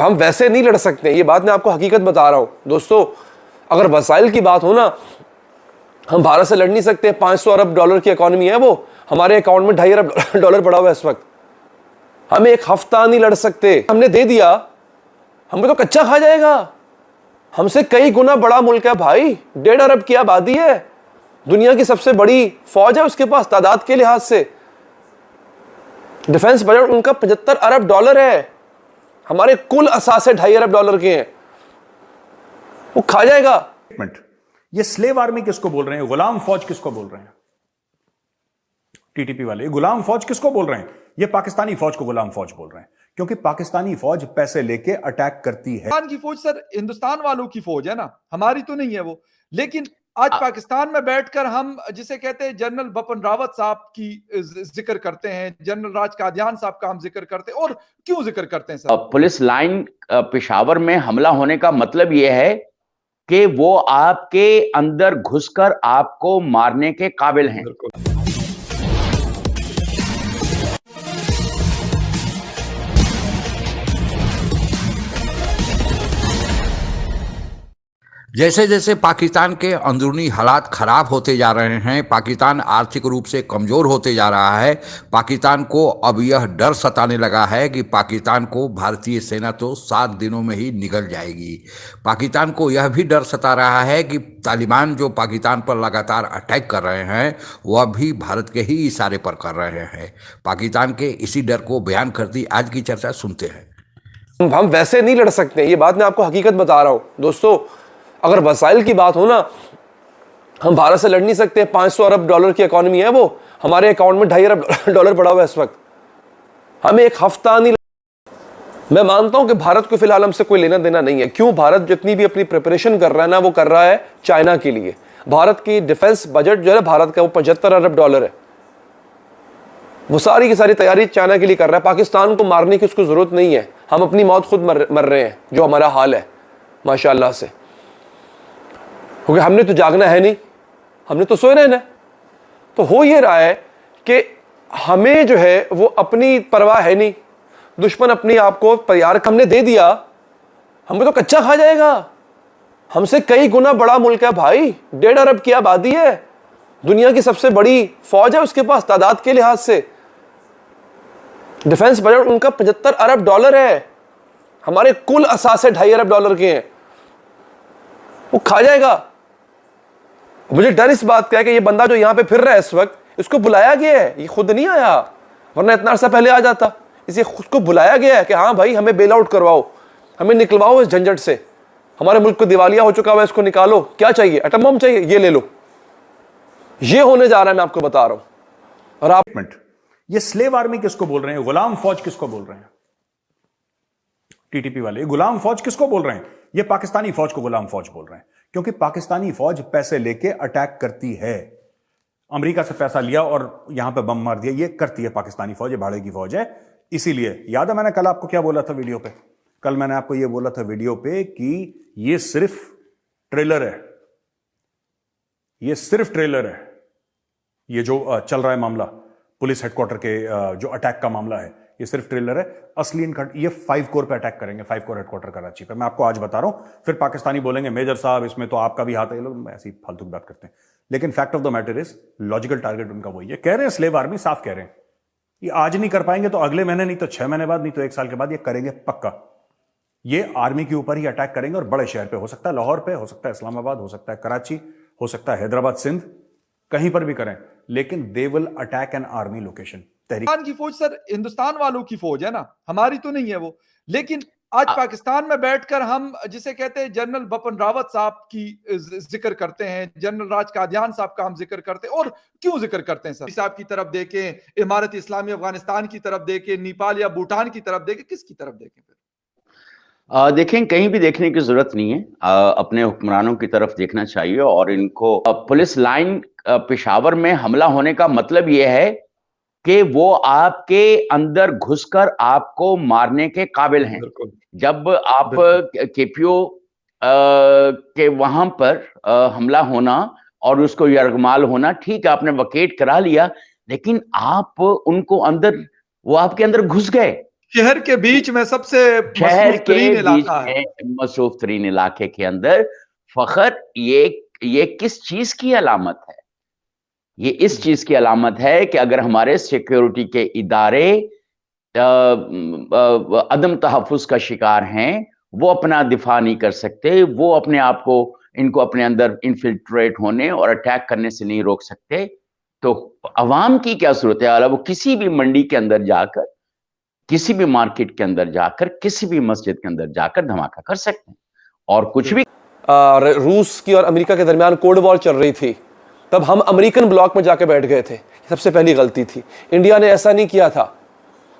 हम वैसे नहीं लड़ सकते, ये बात मैं आपको हकीकत बता रहा हूं दोस्तों। अगर वसाइल की बात हो ना, हम भारत से लड़ नहीं सकते। 500 अरब डॉलर की इकॉनमी है वो, हमारे अकाउंट में 2.5 अरब डॉलर पड़ा हुआ है इस वक्त। हम एक हफ्ता नहीं लड़ सकते। हमने दे दिया, हमें तो कच्चा खा जाएगा। हमसे कई गुना बड़ा मुल्क है भाई, 1.5 अरब की आबादी है, दुनिया की सबसे बड़ी फौज है उसके पास तादाद के लिहाज से। डिफेंस बजट उनका 75 अरब डॉलर है, हमारे कुल असासे 2.5 अरब डॉलर के हैं। वो खा जाएगा। ये स्लेव आर्मी किसको बोल रहे हैं? गुलाम फौज किसको बोल रहे हैं? टीटीपी वाले गुलाम फौज किसको बोल रहे हैं? ये पाकिस्तानी फौज को गुलाम फौज बोल रहे हैं, क्योंकि पाकिस्तानी फौज पैसे लेके अटैक करती है। पाकिस्तान की फौज सर हिंदुस्तान वालों की फौज है ना, हमारी तो नहीं है वो। लेकिन आज पाकिस्तान में बैठकर हम जिसे कहते हैं जनरल बिपिन रावत साहब की जिक्र करते हैं, जनरल राज कादियान साहब का हम जिक्र करते हैं। और क्यों जिक्र करते हैं सर? पुलिस लाइन पेशावर में हमला होने का मतलब यह है कि वो आपके अंदर घुसकर आपको मारने के काबिल हैं। जैसे जैसे पाकिस्तान के अंदरूनी हालात ख़राब होते जा रहे हैं, पाकिस्तान आर्थिक रूप से कमज़ोर होते जा रहा है, पाकिस्तान को अब यह डर सताने लगा है कि पाकिस्तान को भारतीय सेना तो 7 दिनों में ही निगल जाएगी। पाकिस्तान को यह भी डर सता रहा है कि तालिबान जो पाकिस्तान पर लगातार अटैक कर रहे हैं वह भी भारत के ही इशारे पर कर रहे हैं। पाकिस्तान के इसी डर को बयान करती आज की चर्चा सुनते हैं। हम वैसे नहीं लड़ सकते, ये बात मैं आपको हकीकत बता रहा हूं दोस्तों। अगर वसाइल की बात हो ना, हम भारत से लड़ नहीं सकते। 500 अरब डॉलर की इकॉनमी है वो, हमारे अकाउंट में 2.5 अरब डॉलर पड़ा हुआ है इस वक्त। हमें एक हफ्ता नहीं। मैं मानता हूं कि भारत को फिलहाल हमसे कोई लेना देना नहीं है। क्यों? भारत जितनी भी अपनी प्रिपरेशन कर रहा है ना, वो कर रहा है चाइना के लिए। भारत की डिफेंस बजट जो है भारत का, वो 75 अरब डॉलर है। वो सारी की सारी तैयारी चाइना के लिए कर रहा है। पाकिस्तान को मारने की उसको जरूरत नहीं है। हम अपनी मौत खुद मर रहे हैं, जो हमारा हाल है माशाअल्लाह से। क्योंकि हमने तो जागना है नहीं, हमने तो सोए रहना है। तो हो ये रहा है कि हमें जो है वो अपनी परवाह है नहीं। दुश्मन अपने आप को तैयार, हमने दे दिया, हमें तो कच्चा खा जाएगा। हमसे कई गुना बड़ा मुल्क है भाई, 1.5 अरब की आबादी है, दुनिया की सबसे बड़ी फौज है उसके पास तादाद के लिहाज से। डिफेंस बजट उनका 75 अरब डॉलर है, हमारे कुल असासे 2.5 अरब डॉलर के हैं। वो खा जाएगा। मुझे डर इस बात का है कि ये बंदा जो यहां पे फिर रहा है इस वक्त, इसको बुलाया गया है, ये खुद नहीं आया, वरना इतना अर्सा पहले आ जाता। इसे खुद को बुलाया गया है कि हाँ भाई हमें बेल आउट करवाओ, हमें निकलवाओ इस झंझट से। हमारे मुल्क को दिवालिया हो चुका हुआ है, इसको निकालो। क्या चाहिए? एटम बम चाहिए, ये ले लो। ये होने जा रहा है, मैं आपको बता रहा हूं। और आप ये स्लेव आर्मी किसको बोल रहे हैं? गुलाम फौज किसको बोल रहे हैं? टीटीपी वाले गुलाम फौज किसको बोल रहे हैं? ये पाकिस्तानी फौज को गुलाम फौज बोल रहे हैं, क्योंकि पाकिस्तानी फौज पैसे लेके अटैक करती है। अमेरिका से पैसा लिया और यहां पे बम मार दिया, ये करती है पाकिस्तानी फौज, ये भाड़े की फौज है। इसीलिए याद है मैंने कल आपको क्या बोला था वीडियो पे? कल मैंने आपको ये बोला था वीडियो पे कि ये सिर्फ ट्रेलर है, ये सिर्फ ट्रेलर है। ये जो चल रहा है मामला पुलिस हेडक्वार्टर के जो अटैक का मामला है, ये सिर्फ ट्रेलर है। असली इनका ये 5 कोर पे अटैक करेंगे, 5 कोर हेडक्वार्टर कराची पे। मैं आपको आज बता रहा हूं, फिर पाकिस्तानी बोलेंगे मेजर साहब इसमें तो आपका भी हाथ है। ये लोग ऐसी फालतू की बात करते हैं, लेकिन fact of the matter is logical target उनका वही है। कह रहे हैं स्लेव आर्मी, साफ कह रहे हैं ये आज नहीं कर पाएंगे तो अगले महीने, नहीं तो 6 महीने बाद, नहीं तो 1 साल के बाद ये करेंगे पक्का। ये आर्मी के ऊपर ही अटैक करेंगे और बड़े शहर पे, हो सकता है लाहौर पे, हो सकता है इस्लामाबाद, हो सकता है कराची, हो सकता है हैदराबाद, सिंध, कहीं पर भी करें, लेकिन they will attack an army location. Pakistan की फौज सर हिंदुस्तान वालों की फौज है ना, हमारी तो नहीं है वो। लेकिन आज पाकिस्तान में बैठकर हम जिसे कहते हैं जनरल बिपिन रावत साहब की जिक्र करते हैं, जनरल राज कादियान साहब का हम जिक्र करते हैं। और क्यों जिक्र करते हैं सर? साहब की तरफ देखें, इमारत इस्लामी अफगानिस्तान की तरफ देखें, नेपाल या भूटान की तरफ देखें, किसकी तरफ देखें फिर? देखें, कहीं भी देखने की जरूरत नहीं है। अपने हुक्मरानों की तरफ देखना चाहिए। और इनको पुलिस लाइन पेशावर में हमला होने का मतलब यह है कि वो आपके अंदर घुसकर आपको मारने के काबिल हैं। जब आप केपीओ के वहां पर हमला होना और उसको यरगमाल होना, ठीक है, आपने वकेट करा लिया, लेकिन आप उनको अंदर, वो आपके अंदर घुस गए। शहर के बीच में सबसे शहर मसरूफ के तरीन बीच इलाका है। में मसरूफ तरीन इलाके के अंदर फखर, ये किस चीज की अलामत है? ये इस चीज की अलामत है कि अगर हमारे सिक्योरिटी के इदारे अदम तहफ़्फ़ुज़ का शिकार हैं, वो अपना दिफा नहीं कर सकते, वो अपने आप को, इनको अपने अंदर इन्फिल्ट्रेट होने और अटैक करने से नहीं रोक सकते, तो अवाम की क्या सूरत है? वो किसी भी मंडी के अंदर जाकर, किसी भी मार्केट के अंदर जाकर, किसी भी मस्जिद के अंदर जाकर धमाका कर सकते हैं और कुछ भी। रूस की और अमेरिका के दरमियान कोल्ड वॉर चल रही थी, तब हम अमेरिकन ब्लॉक में जाके बैठ गए थे। सबसे पहली गलती थी। इंडिया ने ऐसा नहीं किया था।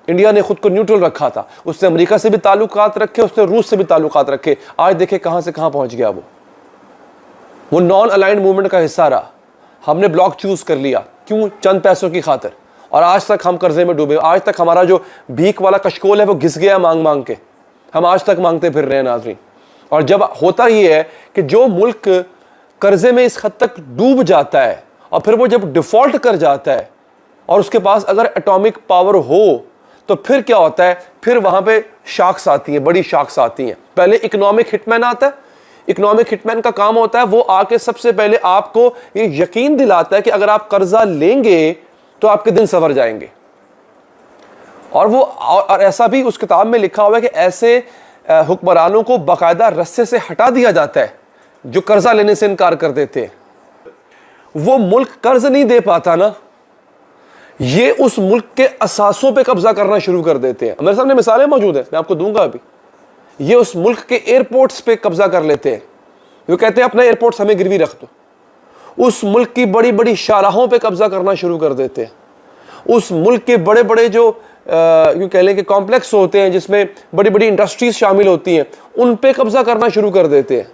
इंडिया ने खुद को न्यूट्रल रखा था। उसने अमेरिका से भी ताल्लुकात रखे, उसने रूस से भी ताल्लुकात रखे। आज देखे कहां से कहां पहुंच गया वो नॉन अलाइंड मूवमेंट का हिस्सा रहा। हमने ब्लॉक चूज कर लिया, क्यों? चंद पैसों की खातिर। और आज तक हम कर्जे में डूबे। आज तक हमारा जो भीख वाला कशकोल है वो घिस गया मांग मांग के। हम आज तक मांगते फिर रहे हैं नाज़रीन। और जब होता ये है कि जो मुल्क कर्जे में इस हद तक डूब जाता है और फिर वो जब डिफॉल्ट कर जाता है और उसके पास अगर एटॉमिक पावर हो तो फिर क्या होता है? फिर वहां पे शाख्स आती हैं, बड़ी शाख्स आती हैं। पहले इकोनॉमिक हिटमैन आता है। इकोनॉमिक हिटमैन का काम होता है वो आके सबसे पहले आपको ये यकीन दिलाता है कि अगर आप कर्जा लेंगे तो आपके दिन संवर जाएंगे। और ऐसा भी उस किताब में लिखा हुआ है कि ऐसे हुक्मरानों को बाकायदा रस्से से हटा दिया जाता है जो कर्जा लेने से इनकार कर देते हैं। वो मुल्क कर्ज नहीं दे पाता ना, ये उस मुल्क के असासों पे कब्जा करना शुरू कर देते हैं। मेरे सामने मिसालें मौजूद हैं, मैं आपको दूंगा अभी। ये उस मुल्क के एयरपोर्ट्स पे कब्जा कर लेते हैं। वो कहते हैं अपना एयरपोर्ट्स हमें गिरवी रख दो। उस मुल्क की बड़ी बड़ी शाहराहों पे कब्जा करना शुरू कर देते हैं। उस मुल्क के बड़े बड़े जो यूं कह लें कि कॉम्प्लेक्स होते हैं जिसमें बड़ी बड़ी इंडस्ट्रीज शामिल होती हैं, उन पे कब्जा करना शुरू कर देते हैं।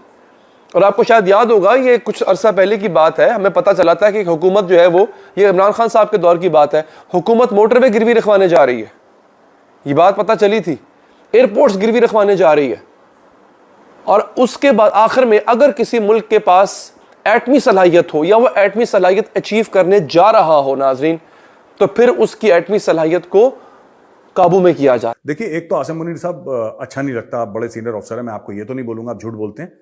और आपको शायद याद होगा, ये कुछ अरसा पहले की बात है, हमें पता चला था कि हुकूमत जो है वो, ये इमरान खान साहब के दौर की बात है, हुकूमत मोटरवे गिरवी रखवाने जा रही है। ये बात पता चली थी। एयरपोर्ट्स गिरवी रखवाने जा रही है। और उसके बाद आखिर में अगर किसी मुल्क के पास एटमी सलाहियत हो या वो एटमी सलाहियत अचीव करने जा रहा हो नाजरीन, तो फिर उसकी एटमी सलाहियत को काबू में किया जाए। देखिए, एक तो आसिम मुनीर साहब अच्छा नहीं लगता, आप बड़े सीनियर ऑफिसर हैं, मैं आपको ये तो नहीं बोलूंगा आप झूठ बोलते हैं,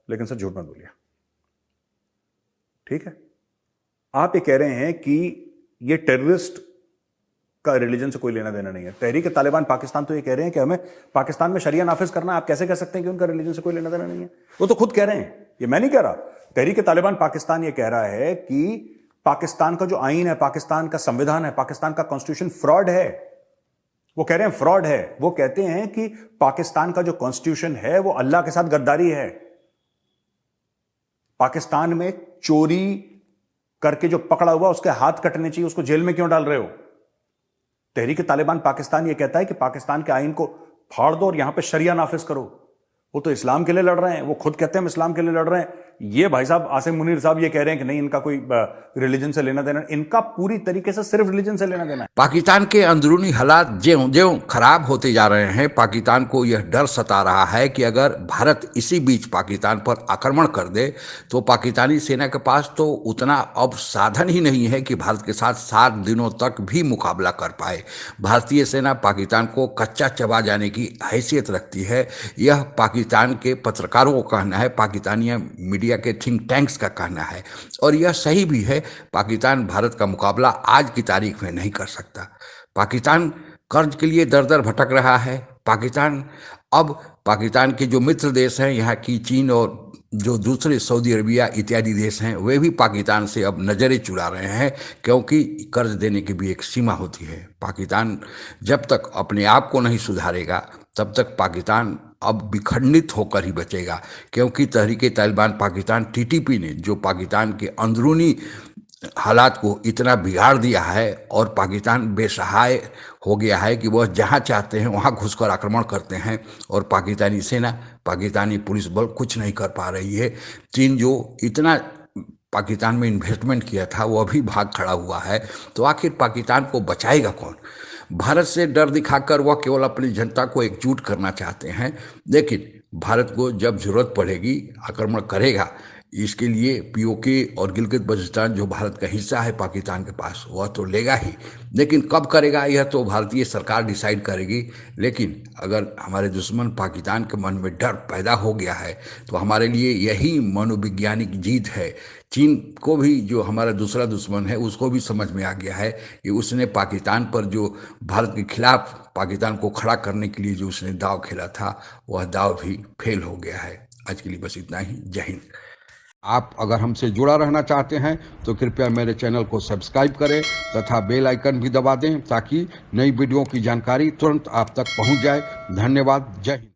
लेकिन सर झूठ मत बोलिए, ठीक है? आप ये कह रहे हैं कि ये टेररिस्ट का रिलीजन से कोई लेना देना नहीं है। तहरीक तालिबान पाकिस्तान तो ये कह रहे हैं कि हमें पाकिस्तान में शरिया नाफिज करना है। आप कैसे कह सकते हैं कि उनका रिलीजन से कोई लेना देना नहीं है? वो तो खुद कह रहे हैं, ये मैं नहीं कह रहा। तहरीक तालिबान पाकिस्तान ये कह रहा है कि पाकिस्तान का जो आईन है, पाकिस्तान का संविधान है, पाकिस्तान का कॉन्स्टिट्यूशन फ्रॉड है। वो कह रहे हैं फ्रॉड है। वो कहते हैं कि पाकिस्तान का जो कॉन्स्टिट्यूशन है वो अल्लाह के साथ गद्दारी है। पाकिस्तान में चोरी करके जो पकड़ा हुआ उसके हाथ कटने चाहिए, उसको जेल में क्यों डाल रहे हो? तहरीक तालिबान पाकिस्तान ये कहता है कि पाकिस्तान के आईन को फाड़ दो और यहां पे शरिया नाफिज करो। वो तो इस्लाम के लिए लड़ रहे हैं, वो खुद कहते हैं हम इस्लाम के लिए लड़ रहे हैं। ये भाई साहब आसिम मुनीर साहब ये कह रहे हैं कि नहीं, इनका कोई रिलीजन से लेना देना, इनका पूरी तरीके से सिर्फ रिलीजन से लेना देना है। पाकिस्तान के अंदरूनी हालात ज्यों ज्यों खराब होते जा रहे हैं, पाकिस्तान को यह डर सता रहा है कि अगर भारत इसी बीच पाकिस्तान पर आक्रमण कर दे तो पाकिस्तानी सेना के पास तो उतना अब साधन ही नहीं है कि भारत के साथ 7 दिनों तक भी मुकाबला कर पाए। भारतीय सेना पाकिस्तान को कच्चा चबा जाने की हैसियत रखती है। यह पाकिस्तान के पत्रकारों का कहना है, पाकिस्तानी मीडिया के थिंक टैंक्स का कहना है, और यह सही भी है। पाकिस्तान भारत का मुकाबला आज की तारीख में नहीं कर सकता। पाकिस्तान कर्ज के लिए दर दर भटक रहा है। पाकिस्तान के जो मित्र देश हैं, यहाँ की चीन और जो दूसरे सऊदी अरबिया इत्यादि देश हैं, वे भी पाकिस्तान से अब नज़रें चुरा रहे हैं, क्योंकि कर्ज देने की भी एक सीमा होती है। पाकिस्तान जब तक अपने आप को नहीं सुधारेगा तब तक पाकिस्तान अब विखंडित होकर ही बचेगा, क्योंकि तहरीक तालिबान पाकिस्तान टीटीपी ने जो पाकिस्तान के अंदरूनी हालात को इतना बिगाड़ दिया है और पाकिस्तान बेसहाय हो गया है कि वह जहां चाहते हैं वहां घुसकर आक्रमण करते हैं और पाकिस्तानी सेना, पाकिस्तानी पुलिस बल कुछ नहीं कर पा रही है। चीन जो इतना पाकिस्तान में इन्वेस्टमेंट किया था वो अभी भाग खड़ा हुआ है, तो आखिर पाकिस्तान को बचाएगा कौन? भारत से डर दिखाकर वह केवल अपनी जनता को एकजुट करना चाहते हैं, लेकिन भारत को जब जरूरत पड़ेगी आक्रमण करेगा। इसके लिए पीओके और गिलगित बल्टिस्तान जो भारत का हिस्सा है पाकिस्तान के पास, वह तो लेगा ही, लेकिन कब करेगा यह तो भारतीय सरकार डिसाइड करेगी। लेकिन अगर हमारे दुश्मन पाकिस्तान के मन में डर पैदा हो गया है तो हमारे लिए यही मनोवैज्ञानिक जीत है। चीन को भी, जो हमारा दूसरा दुश्मन है, उसको भी समझ में आ गया है कि उसने पाकिस्तान पर जो भारत के खिलाफ पाकिस्तान को खड़ा करने के लिए जो उसने दाव खेला था, वह दाव भी फेल हो गया है। आज के लिए बस इतना ही। जय हिंद। आप अगर हमसे जुड़ा रहना चाहते हैं तो कृपया मेरे चैनल को सब्सक्राइब करें तथा बेल आइकन भी दबा दें ताकि नई वीडियो की जानकारी तुरंत आप तक पहुंच जाए। धन्यवाद। जय हिंद।